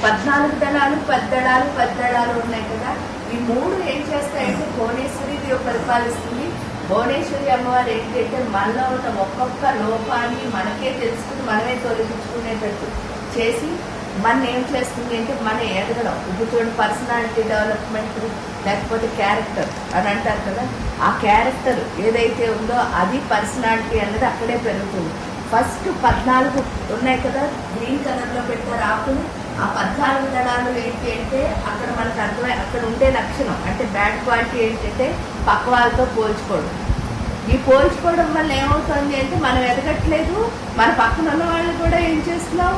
14 దళాలు 10 దళాలు 10 దళాలు ఉన్నాయి కదా. ఈ 3 ఏం చేస్తాయంటే భువనేశ్వరి దేవి పరిపాలిస్తుంది. భువనేశ్వరి అమ్మవారు ఏంటంటే మనలో ఉన్న ఒక్కొక్క లోపాన్ని మనకే తెలుసుకుని మనమే తొలగించుకునేటట్టు చేసి మన ఏం చేస్తుంది అంటే మన ఎదగడం. ఇప్పుడు చూడండి, పర్సనాలిటీ డెవలప్మెంట్ లేకపోతే క్యారెక్టర్ అని అంటారు కదా. ఆ క్యారెక్టర్ ఏదైతే ఉందో అది పర్సనాలిటీ అనేది అక్కడే పెరుగుతుంది. ఫస్ట్ 14 ఉన్నాయి కదా, గ్రీన్ కలర్లో పెట్టారు ఆకులు. ఆ 14 దళాలు ఏంటి అంటే అక్కడ మనకు అర్థమై అక్కడ ఉండే లక్షణం అంటే బ్యాడ్ క్వాలిటీ ఏంటంటే పక్క వాళ్ళతో పోల్చుకోవడం. ఈ పోల్చుకోవడం వల్ల ఏమవుతుంది అంటే మనం ఎదగట్లేదు, మన పక్కన ఉన్న వాళ్ళు కూడా ఏం చేస్తున్నాం,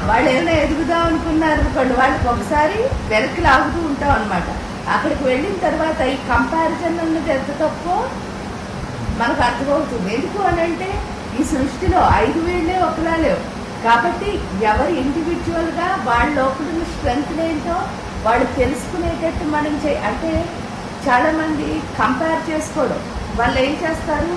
వాళ్ళు ఏమైనా ఎదుగుదాం అనుకున్నారు అనుకోండి, వాళ్ళకి ఒకసారి వెనక్కి లాగుతూ ఉంటాం అనమాట. అక్కడికి వెళ్ళిన తర్వాత ఈ కంపారిజన్ అన్నది ఎంత తప్పో మనకు అర్థమవుతుంది. ఎందుకు అని అంటే ఈ సృష్టిలో 5 వేళ్ళే ఒకలా లేవు కాబట్టి ఎవరు ఇండివిజువల్గా వాళ్ళ లోపల స్ట్రెంగ్త్ ఏంటో వాళ్ళు తెలుసుకునేటట్టు మనం అంటే చాలామంది కంపేర్ చేసుకోవడం వాళ్ళు ఏం చేస్తారు,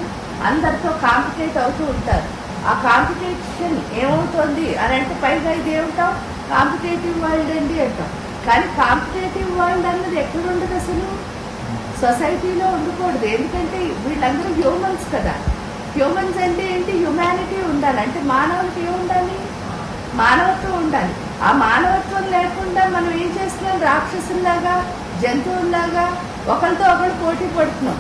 అందరితో కాంపిటేట్ అవుతూ ఉంటారు. ఆ కాంపిటీషన్ ఏమవుతుంది అని అంటే పైగా ఇది ఏమిటాం కాంపిటేటివ్ వరల్డ్ అండి అంటాం. కానీ కాంపిటేటివ్ వరల్డ్ అన్నది ఎక్కడ ఉండదు, అసలు సొసైటీలో ఉండకూడదు. ఎందుకంటే వీళ్ళందరూ హ్యూమన్స్ కదా. హ్యూమన్స్ అంటే ఏంటి, హ్యుమానిటీ ఉండాలి. అంటే మానవులకి ఏముండాలి, మానవత్వం ఉండాలి. ఆ మానవత్వం లేకుండా మనం ఏం చేస్తున్నాం, రాక్షసుల్లాగా జంతువుల్లాగా ఒకరితో ఒకరు పోటీ పడుతున్నాం.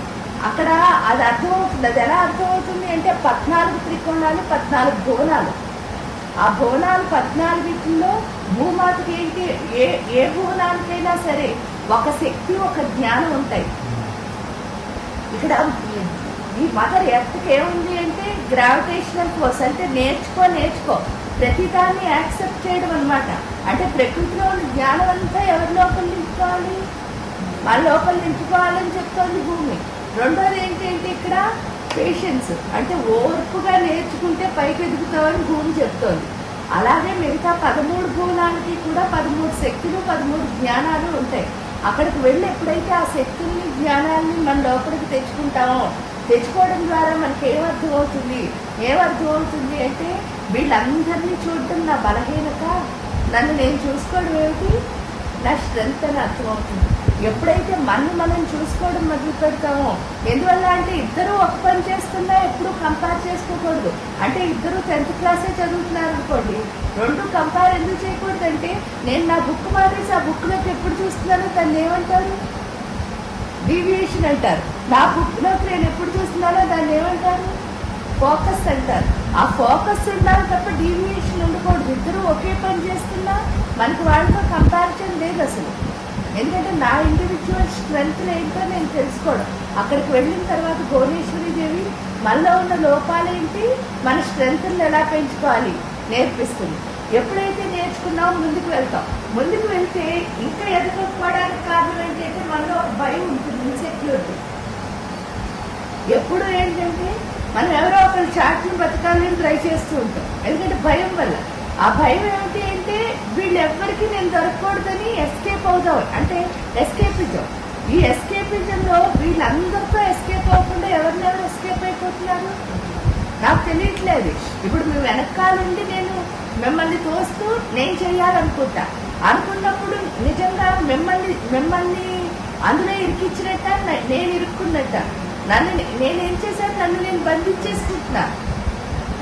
అక్కడ అది అర్థమవుతుంది. అది ఎలా అర్థమవుతుంది అంటే 14 త్రికోణాలు 14 భువనాలు. ఆ భువనాలు 14లో భూమాతకి ఏంటి, ఏ భువనానికైనా సరే ఒక శక్తి ఒక జ్ఞానం ఉంటాయి. ఇక్కడ ఈ మదర్ ఎర్త్కి ఏముంది అంటే గ్రావిటేషనల్ ఫోర్స్, అంటే నేర్చుకో ప్రతిదాన్ని యాక్సెప్ట్ చేయడం అనమాట. అంటే ప్రకృతిలో జ్ఞానం అంతా ఎవరి లోపల నింపుకోవాలి, మన లోపల నింపుకోవాలని చెప్తోంది భూమి. రెండోది ఏంటంటే ఇక్కడ పేషెన్స్, అంటే ఓర్పుగా నేర్చుకుంటే పైకి ఎదుగుతామని భూమి చెప్తోంది. అలాగే మిగతా 13 భువనాలకి కూడా 13 శక్తులు 13 జ్ఞానాలు ఉంటాయి. అక్కడికి వెళ్ళి ఎప్పుడైతే ఆ శక్తుల్ని జ్ఞానాన్ని మన లోపలికి తెచ్చుకోవడం ద్వారా మనకి ఏమర్థమవుతుంది అంటే వీళ్ళందరినీ చూడటం నా బలహీనత, నన్ను నేను చూసుకోవడం ఏమిటి నా స్ట్రెంత్ అని అర్థమవుతుంది. ఎప్పుడైతే మనం చూసుకోవడం మొదలు పెడతామో, ఎందువల్ల అంటే ఇద్దరు ఒక పని చేస్తున్నా ఎప్పుడు కంపేర్ చేసుకోకూడదు. అంటే ఇద్దరు 10th క్లాసే చదువుతున్నారు అనుకోండి, 2 కంపేర్ ఎందుకు చేయకూడదు అంటే నేను నా బుక్ మారేసి ఆ బుక్లోకి ఎప్పుడు చూస్తున్నానో దాన్ని ఏమంటారు, డీవియేషన్ అంటారు. నా బుక్లోకి నేను ఎప్పుడు చూస్తున్నానో దాన్ని ఏమంటారు, ఫోకస్ అంటారు. ఆ ఫోకస్ ఉండాలి తప్ప డీవియేషన్ ఉండకూడదు. ఇద్దరు ఒకే పని చేస్తున్నా మనకి వాళ్ళతో కంపారిజన్ లేదు అసలు. ఎందుకంటే నా ఇండివిజువల్ స్ట్రెంగ్త్ ఏంటో నేను తెలుసుకోవడం. అక్కడికి వెళ్ళిన తర్వాత భువనేశ్వరి దేవి మనలో ఉన్న లోపాలేంటి, మన స్ట్రెంగ్త్ని ఎలా పెంచుకోవాలి నేర్పిస్తుంది. ఎప్పుడైతే నేర్చుకున్నామో ముందుకు వెళ్తే ఇంకా ఎదగకపోవడానికి కారణం ఏంటంటే మనలో ఒక భయం ఉంటుంది, ఇన్సెక్యూరిటీ. ఎప్పుడు ఏంటంటే మనం ఎవరో ఒకరు చాట్ని బతకాలని ట్రై చేస్తూ ఉంటాం, ఎందుకంటే భయం వల్ల. ఆ భయం ఏమిటి అంటే వీళ్ళెవ్వరికి నేను దొరకకూడదని ఎస్కేప్ అవుతాం, అంటే ఎస్కేపిజం. ఈ ఎస్కేపిజంలో వీళ్ళందరితో ఎస్కేప్ అవ్వకుండా ఎవరినెవరు ఎస్కేప్ అయిపోతున్నారు నాకు తెలియట్లేదు. ఇప్పుడు మీ వెనకాలండి నేను మిమ్మల్ని తోస్తూ నేను అనుకున్నప్పుడు నిజంగా మిమ్మల్ని అందులో ఇరికిచ్చినట్ట, నేను ఇరుక్కున్నట్ట. నేనేం చేశాను, నన్ను నేను బంధించేసుకుంటున్నా.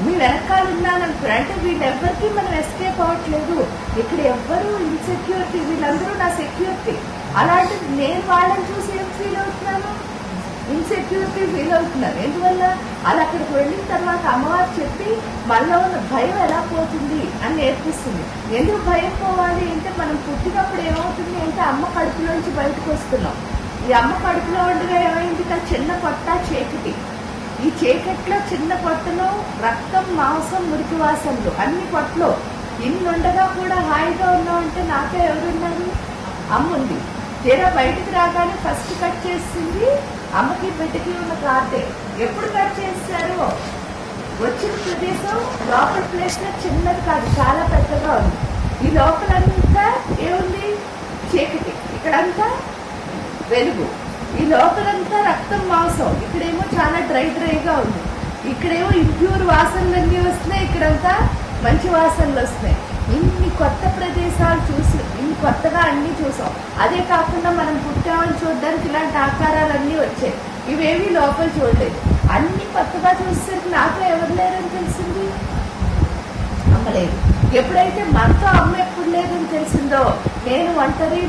మీ వెనకాల ఉన్నాననుకున్నా అంటే వీళ్ళెవ్వరికి మనం ఎస్కేప్ అవ్వట్లేదు. ఇక్కడ ఎవ్వరూ ఇన్సెక్యూరిటీ, వీళ్ళందరూ నా సెక్యూరిటీ. అలాంటిది నేను వాళ్ళని చూసి ఏం ఫీల్ అవుతున్నాను, ఇన్సెక్యూరిటీ ఫీల్ అవుతున్నారు. ఎందువల్ల అది అక్కడికి వెళ్ళిన తర్వాత అమ్మవారు చెప్పి మనలో ఉన్న భయం ఎలా పోతుంది అని నేర్పిస్తుంది. ఎందుకు భయం పోవాలి అంటే మనం పుట్టినప్పుడు ఏమవుతుంది అంటే అమ్మ కడుపులోంచి బయటకు వస్తున్నాం. ఈ అమ్మ కడుపులో ఉండగా ఏమైంది, చిన్న పొట్ట చీకటి. ఈ చీకట్లో చిన్న పొట్టలో రక్తం మాంసం మురికి వాసనలు అన్ని పొట్టలో ఇన్ని ఉండగా కూడా హాయిగా ఉన్నామంటే నాకే ఎవరున్నారు, అమ్మ ఉంది. తీరా బయటకు రాగానే ఫస్ట్ కట్ చేసింది అమ్మకి బిడ్డకి ఉన్న కార్డే. ఎప్పుడు కట్ చేశారు, వచ్చిన ప్రదేశం లోపల ప్లేస్లో చిన్నది కాదు, చాలా పెద్దగా ఉంది. ఈ లోపలంతా ఏముంది, చీకటి. ఇక్కడంతా వెలుగు. ఈ లోపలంతా రక్తం మాంసం. ఇక్కడేమో చాలా డ్రైగా ఉంది. ఇక్కడేమో ఇంప్యూర్ వాసనలన్నీ వస్తున్నాయి, ఇక్కడంతా మంచి వాసనలు వస్తున్నాయి. ఇన్ని కొత్త ప్రదేశం ఎన్నిసార్లు చూసి ఇన్ని కొత్తగా అన్నీ చూసాం. అదే కాకుండా మనం పుట్టామని చూడడానికి ఇలాంటి ఆకారాలన్నీ వచ్చాయి. ఇవేమీ లోపల చూడలేదు. అన్ని కొత్తగా చూసేసరికి నాతో ఎవరు లేరని తెలిసింది, అమ్మలేదు. ఎప్పుడైతే మనతో అమ్మ ఎప్పుడు లేదని తెలిసిందో నేను ఒంటరి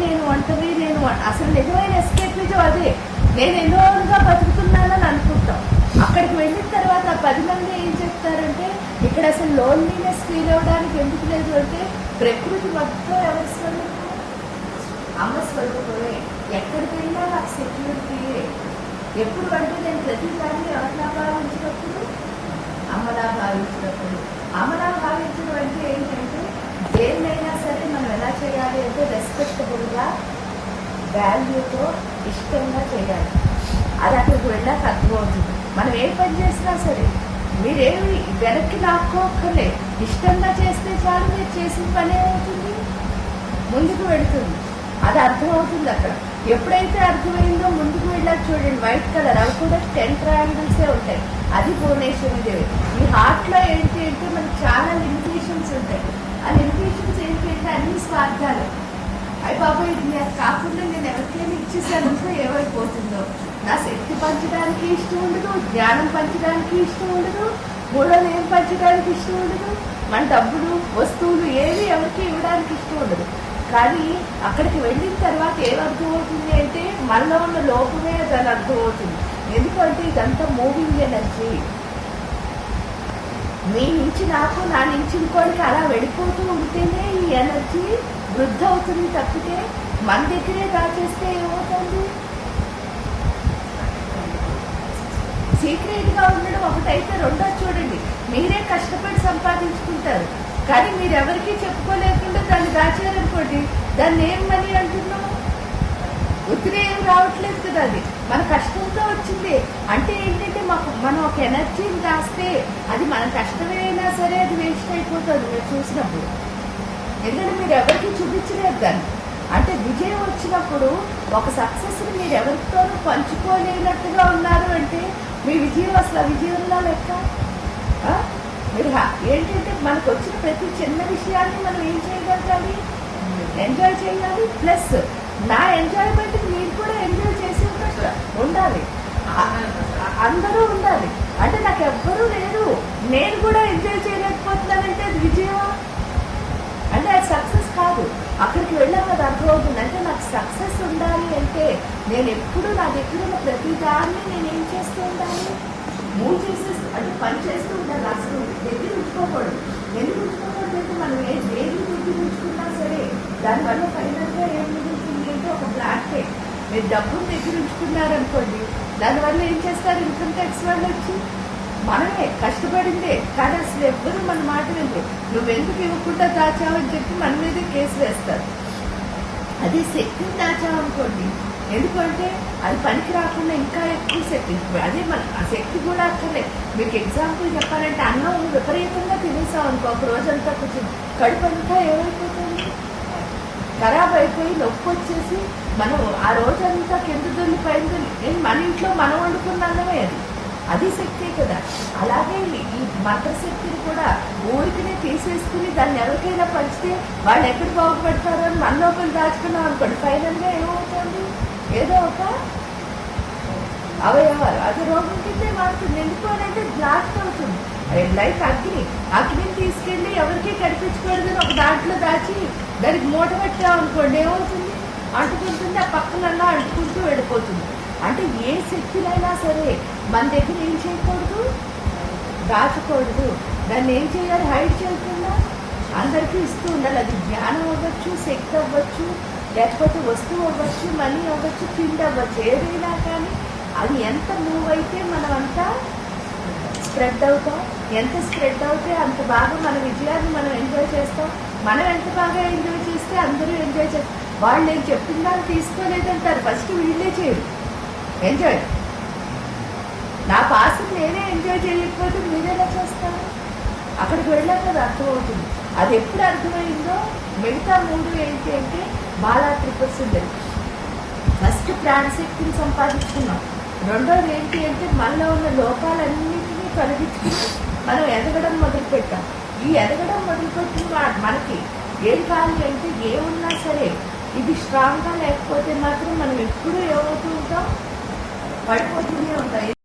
అసలు నిజమైన ఎస్కేపిజం అదే. నేను ఎన్నోగా బతుకుతున్నానని అనుకుంటాం. అక్కడికి వెళ్ళిన తర్వాత 10 మంది ఏం చెప్తారంటే ఇక్కడ అసలు లోన్లీనెస్ ఫీల్ అవ్వడానికి ఎందుకు లేదు అంటే ప్రకృతి మొత్తం ఎవరి స్వరూపం, అమ్మ స్వరూపమే. ఎక్కడికి వెళ్ళినా నాకు సెక్యూరిటీయే. ఎప్పుడు అంటే నేను ప్రతిసారి ఎవరిలా భావించినప్పుడు, అమ్మలా భావించినప్పుడు. అమ్మలా భావించడం అంటే ఏంటంటే దేన్నైనా సరే మనం ఎలా చేయాలి అంటే రెస్పెక్టబుల్గా, వాల్యూతో, ఇష్టంగా చేయాలి. అది అక్కడికి వెళ్ళాక అర్థమవుతుంది. మనం ఏ పని చేసినా సరే మీరేమి వెనక్కి లాక్కోక్కర్లే, ఇష్టంగా చేస్తే చాలు, మీరు చేసిన పని ఏమవుతుంది, ముందుకు వెళుతుంది. అది అర్థమవుతుంది అక్కడ. ఎప్పుడైతే అర్థమైందో ముందుకు వెళ్ళాక చూడండి, వైట్ కలర్ అవి కూడా 10 ట్రయాంగిల్సే ఉంటాయి. అది భువనేశ్వరి దేవి. ఈ హార్ట్లో ఏంటి అంటే మనకి చాలా లిమిటేషన్స్ ఉంటాయి. ఆ లిమిటేషన్స్ ఏంటి అంటే అన్ని స్వార్థాలు. అయ్యి బాబాయ్ ఇది నాకు కాకుండా నేను ఎవరికైనా ఇచ్చేసానుకో ఏమైపోతుందో, నా శక్తి పంచడానికి ఇష్టం ఉండదు, జ్ఞానం పంచడానికి ఇష్టం ఉండదు, మూడోలు ఏం పంచడానికి ఇష్టం ఉండదు, మన డబ్బులు వస్తువులు ఏవి ఎవరికి ఇవ్వడానికి ఇష్టం ఉండదు. కానీ అక్కడికి వెళ్ళిన తర్వాత ఏమర్థమవుతుంది అంటే మనలో ఉన్న లోపమే దాని అర్థమవుతుంది. ఎందుకంటే ఇదంతా మూవింగ్ ఎనర్జీ. మీ నుంచి నాకు, నా నుంచి ఇంకోటికి అలా వెళ్ళిపోతూ ఉంటేనే ఈ ఎనర్జీ వృద్ధి అవుతుంది. తప్పితే మన దగ్గరే దాచేస్తే ఏమవుతుంది? సీక్రెట్గా ఉండడం ఒకటైతే, రెండో చూడండి మీరే కష్టపడి సంపాదించుకుంటారు కానీ మీరు ఎవరికీ చెప్పుకోలేకుండా దాన్ని దాచారనుకోండి, దాన్ని ఏం మనీ అంటున్నాం? ఉత్తిరే ఏం రావట్లేదు కదా, అది మన కష్టంతో వచ్చింది. అంటే ఏంటంటే మనం ఒక ఎనర్జీని దాస్తే అది మన కష్టమైనా సరే అది వేస్ట్ అయిపోతుంది మీరు చూసినప్పుడు. ఎందుకంటే మీరు ఎవరికి చూపించలేదు దాన్ని. అంటే విజయం వచ్చినప్పుడు ఒక సక్సెస్ని మీరు ఎవరితోనూ పంచుకోలేనట్టుగా ఉన్నారు అంటే మీ విజయం అసలు విజయంలో లెక్క. మీరు ఏంటంటే మనకు వచ్చిన ప్రతి చిన్న విషయాన్ని మనం ఏం చేయగలగాలి? ఎంజాయ్ చేయాలి. ప్లస్ నా ఎంజాయ్మెంట్ మీరు కూడా ఎంజాయ్ చేసి ఉండాలి, అందరూ ఉండాలి. అంటే నాకు ఎవ్వరూ లేరు, నేను కూడా ఎంజాయ్ చేయలేకపోతున్నానంటే అది విజయమా? అంటే అది సక్సెస్ కాదు. అక్కడికి వెళ్ళాక అది అర్థమవుతుంది. అంటే నాకు సక్సెస్ ఉండాలి అంటే నేను ఎప్పుడు నా దగ్గర ఉన్న ప్రతి దాన్ని నేను ఏం చేస్తూ ఉండాలి? మూవ్ చేసేస్తూ, అంటే పని చేస్తూ ఉండాలి. అసలు దగ్గర ఉంచుకోకూడదు. ఎందుకు ఉంచుకోకూడదు అంటే మనం ఏది దగ్గర ఉంచుకున్నా సరే దానివల్ల ఫైనల్గా ఏం మిగులుతుంది అంటే ఒక బ్లాకే. మీరు డబ్బును దగ్గర ఉంచుకున్నారనుకోండి, దానివల్ల ఏం చేస్తారు? ఇన్కమ్ ట్యాక్స్ వాళ్ళు వచ్చి మనమే కష్టపడిందే కానీ అసలు ఎవ్వరూ మన మాట వినరు. నువ్వెందుకు ఇవ్వకుండా దాచావని చెప్పి మన మీదే కేసు వేస్తారు. అది శక్తిని దాచావనుకోండి, ఎందుకంటే అది పనికి రాకుండా ఇంకా ఎక్కువ శక్తి. అదే మన ఆ శక్తి కూడా అక్కర్లే. మీకు ఎగ్జాంపుల్ చెప్పాలంటే అన్నం విపరీతంగా తినేసాం అనుకో, ఒక రోజంతా కూర్చొని కడుపు అంతా ఏమైపోతుంది? ఖరాబ్ అయిపోయి నొప్పి వచ్చేసి మనం ఆ రోజంతా కింద దొల్లి పైన దొల్లి మన ఇంట్లో మనం వండుకున్న అన్నమే అది శక్తే కదా. అలాగే ఈ మంత్రశక్తిని కూడా ఊరికినే తీసేసుకుని దాన్ని ఎవరికైనా పంచితే వాళ్ళు ఎక్కడ బాగుపడతారో అని మన లోపల దాచుకున్నాం అనుకోండి, ఫైనల్గా ఏమవుతుంది? ఏదో ఒక అవయవాలు అది రోగం కిందే మారుతుంది. ఎందుకు అని అంటే బ్లాస్ట్ అవుతుంది. లైక్ అగ్నిని తీసుకెళ్ళి ఎవరికి కనిపించకూడదని ఒక దాంట్లో దాచి దానికి మూట పెట్టామనుకోండి, ఏమవుతుంది? అంటుకుంటుంది. ఆ పక్కనన్నా అంటుకుంటూ వెళ్ళిపోతుంది. అంటే ఏ శక్తినైనా సరే మన దగ్గర ఏం చేయకూడదు? దాచకూడదు. దాన్ని ఏం చేయాలి? హైడ్ చేయకుండా అందరికీ ఇస్తూ ఉండాలి. అది జ్ఞానం అవ్వచ్చు, శక్తి అవ్వచ్చు, లేకపోతే వస్తువు అవ్వచ్చు, మనీ అవ్వచ్చు, తిండి అవ్వచ్చు, ఏదైనా కానీ అది ఎంత మూవ్ అయితే మనం అంతా స్ప్రెడ్ అవుతాం. ఎంత స్ప్రెడ్ అవుతే అంత బాగా మన విజయాన్ని మనం ఎంజాయ్ చేస్తాం. మనం ఎంత బాగా ఎంజాయ్ చేస్తే అందరూ ఎంజాయ్ చేస్తాం. వాళ్ళు నేను చెప్పిన దాన్ని తీసుకోలేదంటారు, ఫస్ట్ వీళ్ళే చేయరు ఎంజాయ్. నా పాస్ని నేనే ఎంజాయ్ చేయకపోతే మీరేలా చేస్తారు? అక్కడికి వెళ్ళాక అది అర్థమవుతుంది. అది ఎప్పుడు అర్థమైందో మిగతా 3 ఏంటి అంటే బాలా త్రిపుర సుందరి. ఫస్ట్ ప్రాణశక్తిని సంపాదించుకున్నాం. రెండోది ఏంటి అంటే మనలో ఉన్న లోపాలన్నింటినీ తొలగించుకుని మనం ఎదగడం మొదలుపెట్టాం. ఈ ఎదగడం మొదలుపెట్టిన మనకి ఏం కావాలి అంటే ఏమున్నా సరే ఇది స్ట్రాంగ్గా లేకపోతే మాత్రం మనం ఎప్పుడూ ఏమవుతూ ఉంటాం, పడిపోతూనే ఉంటాం.